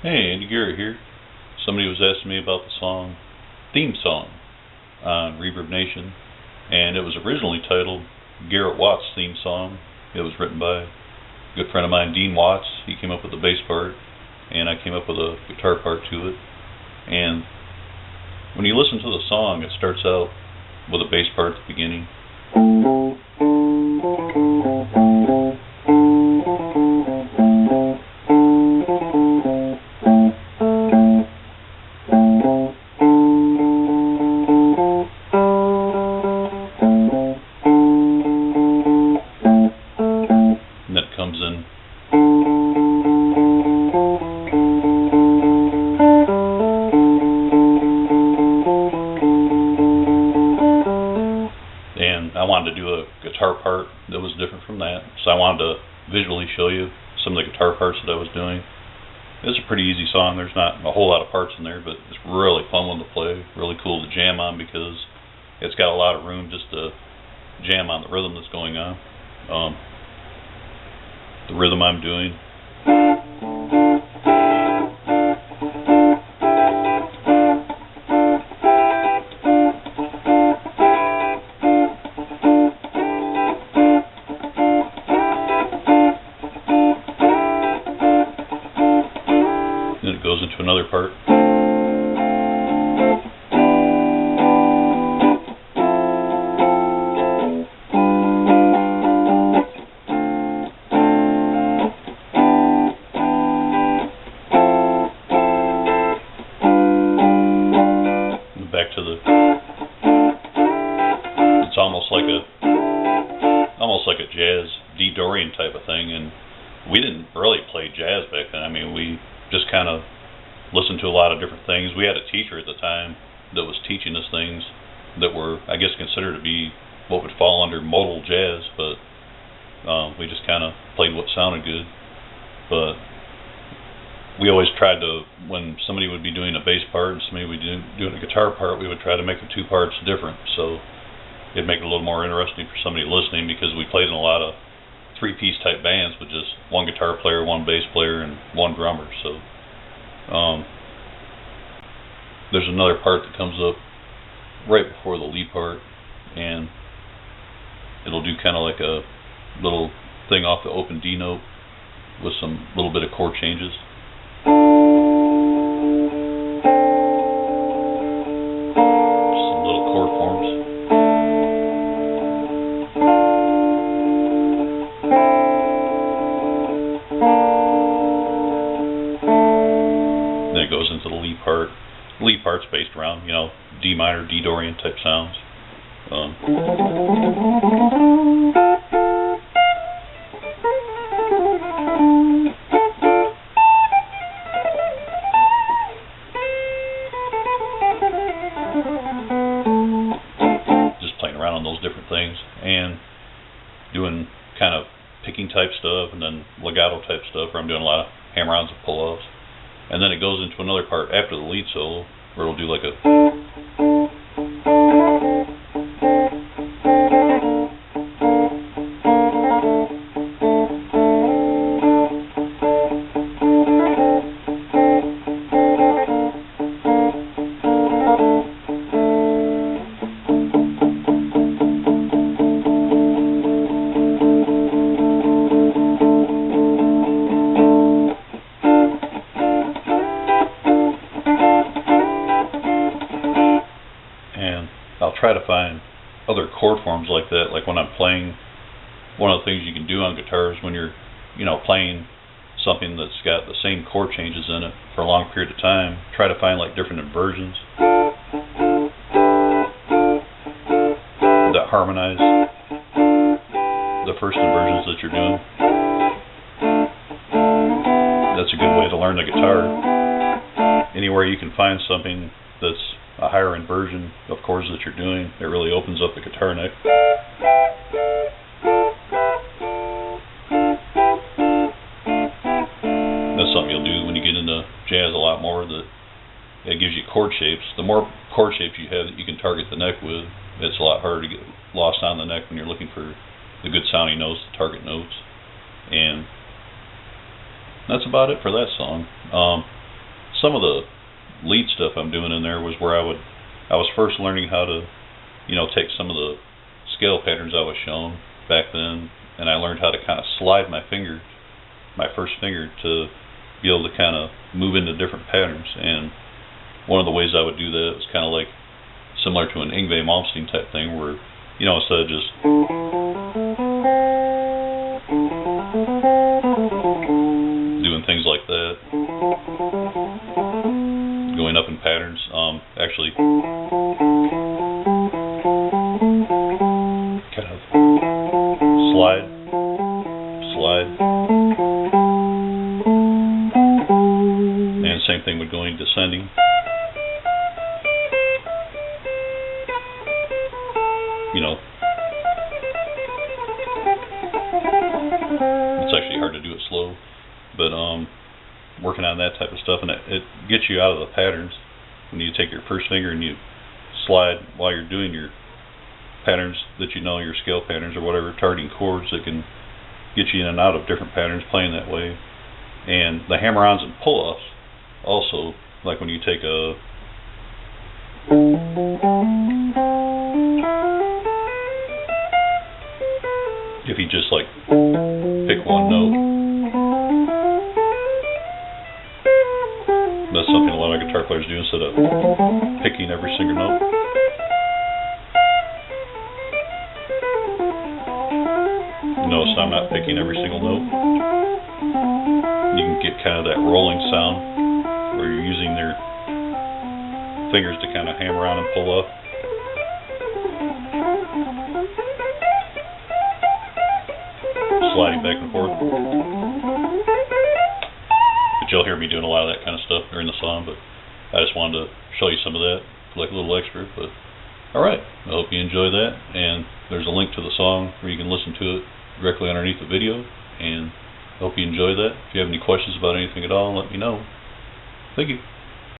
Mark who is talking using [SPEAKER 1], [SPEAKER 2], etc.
[SPEAKER 1] Hey, Andy Garrett here. Somebody was asking me about the theme song on Reverb Nation, and it was originally titled Garrett Watts' theme song. It was written by a good friend of mine, Dean Watts. He came up with the bass part, and I came up with a guitar part to it. And when you listen to the song, it starts out with a bass part at the beginning. And that comes in. And I wanted to do a guitar part that was different from that, so I wanted to visually show you some of the guitar parts that I was doing. It's a pretty easy song. There's not a whole lot of parts in there, but it's really fun one to play, really cool to jam on because it's got a lot of room just to jam on the rhythm that's going on. The rhythm I'm doing. Then it goes into another part. Back to the, it's almost like a jazz D Dorian type of thing, and we didn't really play jazz back then. I mean, we just kind of listened to a lot of different things. We had a teacher at the time that was teaching us things that were, I guess, considered to be what would fall under modal jazz, but we just kind of played what sounded good. But we always tried to, when somebody would be doing a bass part and somebody would be doing a guitar part, we would try to make the two parts different, so it'd make it a little more interesting for somebody listening, because we played in a lot of three-piece type bands with just one guitar player, one bass player, and one drummer. So there's another part that comes up right before the lead part, and it'll do kind of like a little thing off the open D note with some little bit of chord changes. Some little chord forms. Then it goes into the lead part. The lead part's based around, D minor, D Dorian type sounds. Just playing around on those different things and doing kind of picking type stuff and then legato type stuff, where I'm doing a lot of hammer-ons and pull-offs. And then it goes into another part after the lead solo where it'll do like a, I'll try to find other chord forms like that. Like when I'm playing, one of the things you can do on guitars when you're, playing something that's got the same chord changes in it for a long period of time, try to find like different inversions that harmonize the first inversions that you're doing. That's a good way to learn the guitar. Anywhere you can find something that's a higher inversion of chords that you're doing, it really opens up the guitar neck. That's something you'll do when you get into jazz a lot more, that it gives you chord shapes. The more chord shapes you have that you can target the neck with, it's a lot harder to get lost on the neck when you're looking for the good sounding notes, the target notes. And that's about it for that song. some of the lead stuff I'm doing in there was where I was first learning how to, you know, take some of the scale patterns I was shown back then, and I learned how to kind of slide my finger, my first finger, to be able to kind of move into different patterns. And one of the ways I would do that was kind of like similar to an Yngwie Malmsteen type thing, where, you know, instead of just doing things like that, going up in patterns, actually kind of slide, and same thing with going descending. You know, it's actually hard to do it slow, but working on that type of stuff, and it gets you out of the patterns when you take your first finger and you slide while you're doing your patterns that you know, your scale patterns or whatever, targeting chords that can get you in and out of different patterns playing that way. And the hammer-ons and pull-offs also, like when you take a if you just like pick one note, that's something a lot of guitar players do instead of picking every single note. Notice I'm not picking every single note. You can get kind of that rolling sound where you're using their fingers to kind of hammer on and pull up. Sliding back and forth. But you'll hear me doing a lot of that kind of stuff during the song, but I just wanted to show you some of that, like a little extra. But alright, I hope you enjoy that, and there's a link to the song where you can listen to it directly underneath the video, and I hope you enjoy that. If you have any questions about anything at all, let me know. Thank you.